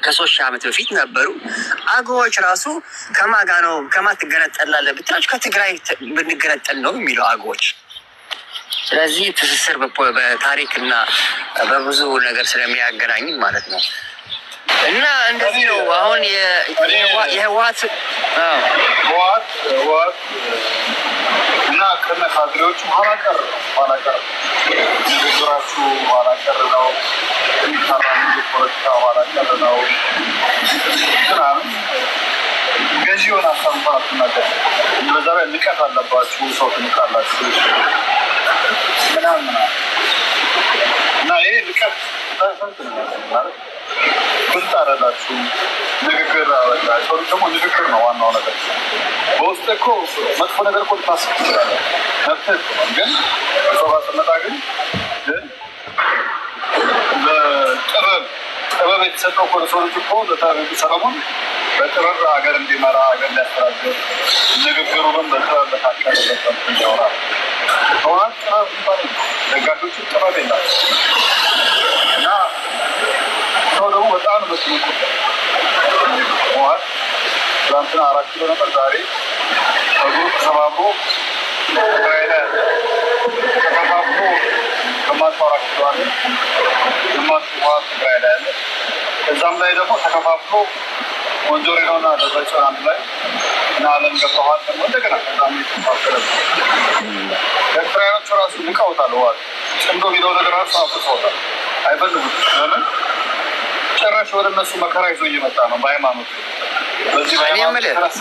ከ3 ዓመት በፊት ነበሩ። አገዎች ራሱ ከማጋ ነው ከማትገነጠላለህ ብትላችሁ ከትግራይ ብንገነጠል ነው የሚለው አገዎች። ስለዚህ ትስስር በታሪክና በብዙ ነገር ስለሚያገናኝ ማለት ነው። እና እንደዚህ ነው አሁን የህወሓት እና ከነ ካድሬዎቹ ኋላ ቀር ንግግራችሁ ኋላ ቀር ነው። ፖለቲካ ኋላ ቀር ነው። ምናምን ገዢውን አሳምፋት ነገር በዛ ላይ ንቀት አለባችሁ። ሰው ትንቃላችሁ ምናምን እና ይሄ ንቀት ማለት ብልጥ አይደላችሁ። ንግግር ሰው ደግሞ ንግግር ነው ዋናው ነገር። በውስጥ እኮ መጥፎ ነገር እኮ ልታስብ ትችላለህ። መብትህ ግን ሰው ጋር ስትመጣ ግን ጥበብ የተሰጠው እኮ ለሰው ልጅ እኮ ሰለሞን በጥበብ ሀገር እንዲመራ ሀገር እንዲያስተዳድር ንግግሩንም በጥበብ በታከለበት ይሆናል። ህወሓት ጥበብ ይባል ደጋፊዎችን ጥበብ የላቸው እና ሰው ደግሞ በጣም መስሉቁ ህወሓት ትናንትና 4 ኪሎ ነበር። ዛሬ እግሩ ተሰባብሮ ትግራይ ላይ ተከፋፍሎ ግማሹ 4 ኪሎ አለ፣ ግማሹ ህወሓት ትግራይ ላይ አለ። ከዛም ላይ ደግሞ ተከፋፍሎ ሞንጆሪኖና ደብረጽዮን አንድ ላይ እና አለም ገብተዋል። ደግሞ እንደገና ከዛም የተፋፈለ ኤርትራውያኖቹ ራሱ ንቀውታል። ህወሓት ጽምዶ የሚለው ነገር ራሱ አፍርሰውታል። አይፈልጉት። ለምን ጭራሽ ወደ እነሱ መከራ ይዞ እየመጣ ነው። በሃይማኖት በዚህ በሃይማኖት የተነሳ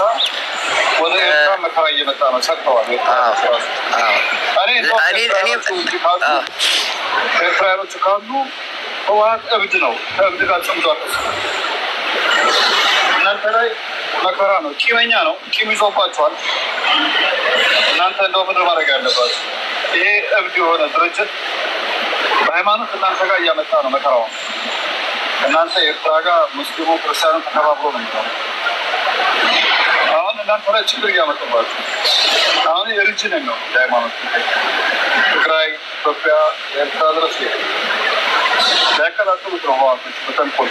ወደ ኤርትራ መከራ እየመጣ ነው። ሰጥተዋል። ኤርትራውያኖቹ ካሉ ህወሓት እብድ ነው። ከእብድ ጋር ጽምዷል። እናንተ ላይ መከራ ነው። ቂመኛ ነው። ቂም ይዞባቸዋል። እናንተ እንደው ምድር ማድረግ ያለባቸው ይሄ እብድ የሆነ ድርጅት በሃይማኖት እናንተ ጋር እያመጣ ነው መከራውን። እናንተ ኤርትራ ጋር ሙስሊሙ ክርስቲያኑ ተከባብሮ ነው የሚሆነው። አሁን እናንተ ላይ ችግር እያመጡባችሁ አሁን የሪጅን ነው ሃይማኖት ትግራይ፣ ኢትዮጵያ፣ ኤርትራ ድረስ ሊያቀላቅሉት ነው ህወሓቶች በተንኮል።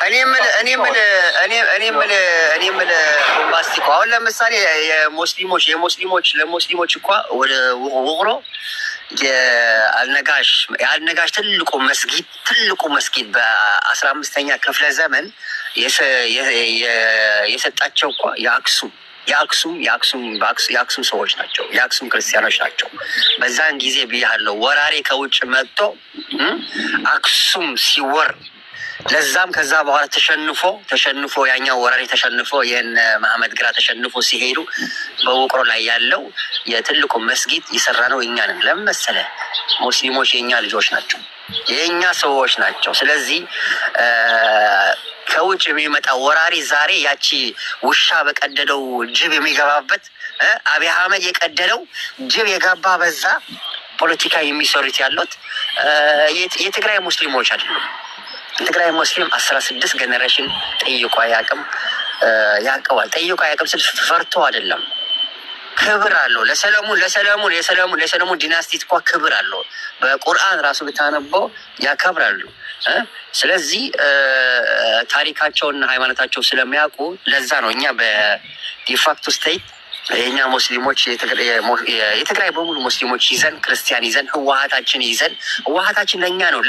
እኔ የምልህ ቦምባስቲኮ አሁን ለምሳሌ ለሙስሊሞች እኮ ወደ ውቅሮ የአልነጋሽ ትልቁ መስጊድ በ15ኛ ክፍለ ዘመን የሰጣቸው እኮ የአክሱም ሰዎች ናቸው። የአክሱም ክርስቲያኖች ናቸው። በዛን ጊዜ ብያለሁ ወራሪ ከውጭ መጥቶ አክሱም ሲወር ለዛም ከዛ በኋላ ተሸንፎ ያኛው ወራሪ ተሸንፎ የነ መሐመድ ግራ ተሸንፎ ሲሄዱ በውቅሮ ላይ ያለው የትልቁ መስጊድ የሰራ ነው እኛ ነን። ለምን መሰለህ? ሙስሊሞች የኛ ልጆች ናቸው፣ የኛ ሰዎች ናቸው። ስለዚህ ከውጭ የሚመጣ ወራሪ ዛሬ ያቺ ውሻ በቀደደው ጅብ የሚገባበት አብይ አህመድ የቀደደው ጅብ የገባ በዛ ፖለቲካ የሚሰሩት ያሉት የትግራይ ሙስሊሞች አይደሉም። የትግራይ ሙስሊም 16 ጀነሬሽን ጠይቆ ያውቀዋል። ጠይቆ አያውቅም ስል ፈርቶ አይደለም፣ ክብር አለው። ለሰለሞን ዲናስቲ እኮ ክብር አለው። በቁርአን ራሱ ብታነበው ያከብራሉ። ስለዚህ ታሪካቸውና ሃይማኖታቸው ስለሚያውቁ ለዛ ነው እኛ በዲፋክቶ ስቴት የኛ ሙስሊሞች የትግራይ በሙሉ ሙስሊሞች ይዘን ክርስቲያን ይዘን ህወሓታችን ለእኛ ነው።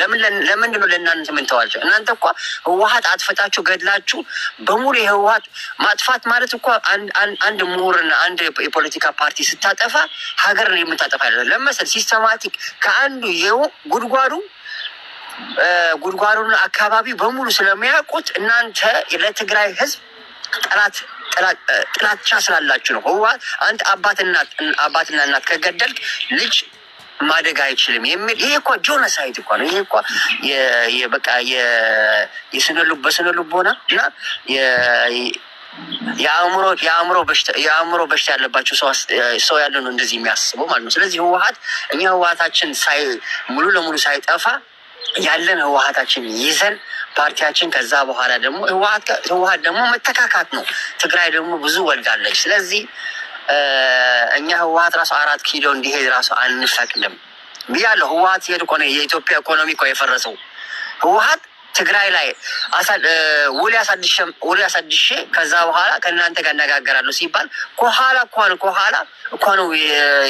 ለምንድን ነው ለእናንተ የምንተዋቸው? እናንተ እኮ ህወሓት አጥፈታችሁ ገድላችሁ በሙሉ የህወሓት ማጥፋት ማለት እኮ አንድ ምሁርና አንድ የፖለቲካ ፓርቲ ስታጠፋ ሀገር የምታጠፋ አይደለም። ለምሳሌ ሲስተማቲክ ከአንዱ ጉድጓዱን አካባቢ በሙሉ ስለሚያውቁት እናንተ ለትግራይ ህዝብ ጥላቻ ስላላችሁ ነው። ህወሓት አንተ አባትና እናት ከገደልክ ልጅ ማደግ አይችልም የሚል ይሄ እኮ ጆኖሳይድ እኮ ነው። ይሄ እኮ በስነ ልቦና እና የአእምሮ በሽታ ያለባቸው ሰው ያለ ነው እንደዚህ የሚያስበው ማለት ነው። ስለዚህ ህወሓታችን ሙሉ ለሙሉ ሳይጠፋ ያለን ህወሓታችን ይዘን ፓርቲያችን ከዛ በኋላ ደግሞ ህወሓት ደግሞ መተካካት ነው። ትግራይ ደግሞ ብዙ ወልዳለች። ስለዚህ እኛ ህወሓት ራሱ 4 ኪሎ እንዲሄድ ራሱ አንፈቅድም። ብያለሁ። ህወሀት ሲሄድ እኮ ነው የኢትዮጵያ ኢኮኖሚ እኮ የፈረሰው። ህወሀት ትግራይ ላይ ውል ያሳድሼ ከዛ በኋላ ከእናንተ ጋር እነጋገራለሁ ሲባል ከኋላ እኮ ነው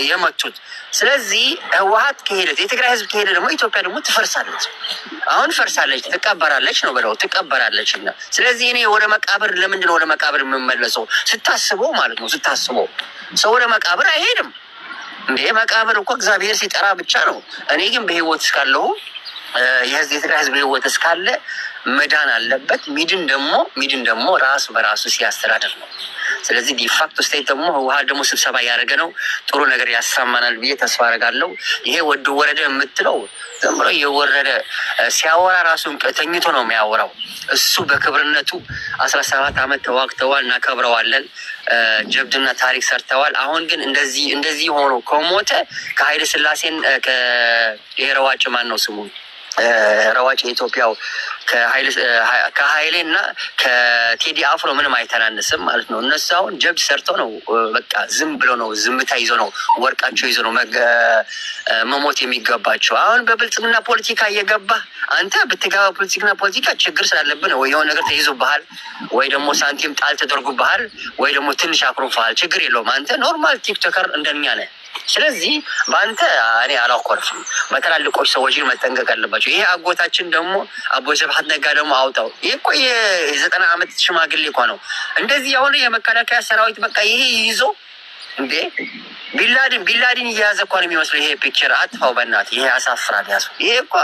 የመቱት። ስለዚህ ህወሀት ከሄደት የትግራይ ህዝብ ከሄደ ደግሞ ኢትዮጵያ ደግሞ ትፈርሳለች። አሁን ፈርሳለች፣ ትቀበራለች ነው ብለው ትቀበራለች። እና ስለዚህ እኔ ወደ መቃብር ለምንድን ነው ወደ መቃብር የምመለሰው? ስታስበው ማለት ነው ስታስበው ሰው ወደ መቃብር አይሄድም እንዴ? መቃብር እኮ እግዚአብሔር ሲጠራ ብቻ ነው። እኔ ግን በህይወት እስካለሁ የትግራይ ህዝብ ህይወት እስካለ መዳን አለበት። ሚድን ደግሞ ራሱ በራሱ ሲያስተዳድር ነው። ስለዚህ ዲፋክቶ ስቴት ደግሞ ህወሀት ደግሞ ስብሰባ እያደረገ ነው። ጥሩ ነገር ያሳማናል ብዬ ተስፋ አደርጋለሁ። ይሄ ወረደ የምትለው ዝም ብሎ እየወረደ ሲያወራ ራሱን ተኝቶ ነው የሚያወራው። እሱ በክብርነቱ 17 ዓመት ተዋግተዋል፣ እናከብረዋለን። ጀብድና ታሪክ ሰርተዋል። አሁን ግን እንደዚህ ሆኖ ከሞተ ከኃይለ ሥላሴን ከሄረዋጭ ማን ነው ስሙ ረዋጭ የኢትዮጵያው ከኃይሌ እና ከቴዲ አፍሮ ምንም አይተናነስም ማለት ነው። እነሱ አሁን ጀብድ ሰርተው ነው በቃ ዝም ብሎ ነው ዝምታ ይዞ ነው ወርቃቸው ይዞ ነው መሞት የሚገባቸው። አሁን በብልጽግና ፖለቲካ እየገባ አንተ ብትገባ ፖለቲካ ችግር ስላለብን ወይ የሆነ ነገር ተይዞብሃል፣ ወይ ደግሞ ሳንቲም ጣል ተደርጎብሃል፣ ወይ ደግሞ ትንሽ አኩርፈሃል። ችግር የለውም። አንተ ኖርማል ቲክቶከር እንደኛ ነህ። ስለዚህ በአንተ እኔ አላኮርፍም። በትላልቆች ሰዎችን መጠንቀቅ አለባቸው። ይሄ አጎታችን ደግሞ አቦይ ስብሐት ነጋ ደግሞ አውጣው። ይሄ እኮ የ90 ዓመት ሽማግሌ እኮ ነው። እንደዚህ የሆነ የመከላከያ ሰራዊት በቃ ይሄ ይዞ እንዴ ቢላዲን እየያዘ እኮ ነው የሚመስለው። ይሄ ፒክቸር አጥፋው በእናትህ። ይሄ ያሳፍራል። ያሱ ይሄ እኮ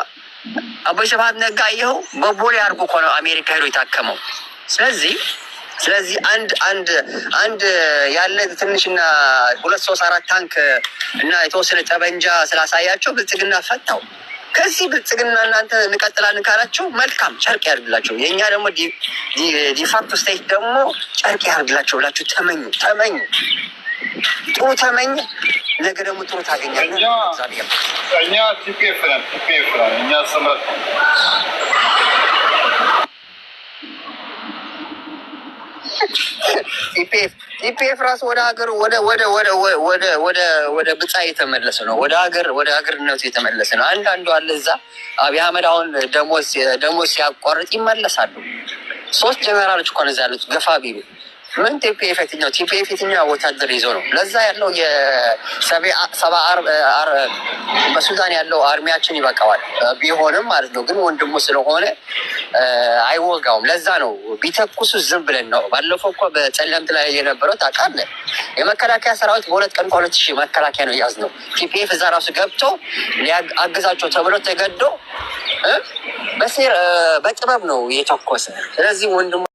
አቦይ ስብሐት ነጋ ይኸው በቦሌ አድርጎ እኮ ነው አሜሪካ ሄዶ የታከመው። ስለዚህ አንድ ያለ ትንሽና 2 3 4 ታንክ እና የተወሰነ ጠበንጃ ስላሳያቸው ብልጽግና ፈታው። ከዚህ ብልጽግና እናንተ እንቀጥላለን ካላችሁ መልካም ጨርቅ ያድርግላቸው። የእኛ ደግሞ ዲፋክቶ ስቴት ደግሞ ጨርቅ ያድርግላቸው ብላችሁ ተመኙ። ጥሩ ተመኝ፣ ነገ ደግሞ ጥሩ ታገኛለህ። እኛ ቲፒኤፍ ነን። እኛ ስምረት ኢፒኤፍ ራሱ ወደ ሀገሩ ወደ ብጻ የተመለሰ ነው። ወደ ሀገርነቱ የተመለሰ ነው። አንዳንዱ አለ እዛ አብይ አህመድ አሁን ደሞዝ ሲያቋርጥ ይመለሳሉ። 3 ጀነራሎች እኮ ነው እዛ ያሉት ገፋ ቢሉ ምን ቲፒኤፍ የትኛው ወታደር ይዞ ነው? ለዛ ያለው በሱዳን ያለው አርሚያችን ይበቃዋል ቢሆንም ማለት ነው። ግን ወንድሙ ስለሆነ አይወጋውም። ለዛ ነው ቢተኩሱ ዝም ብለን ነው። ባለፈው እኮ በጸለምት ላይ የነበረው ታውቃለህ። የመከላከያ ሰራዊት በ2 ቀን 2,000 መከላከያ ነው ያዝ ነው። ቲፒኤፍ እዛ ራሱ ገብቶ ሊያግዛቸው ተብሎ ተገዶ በጥበብ ነው የተኮሰ። ስለዚህ ወንድሙ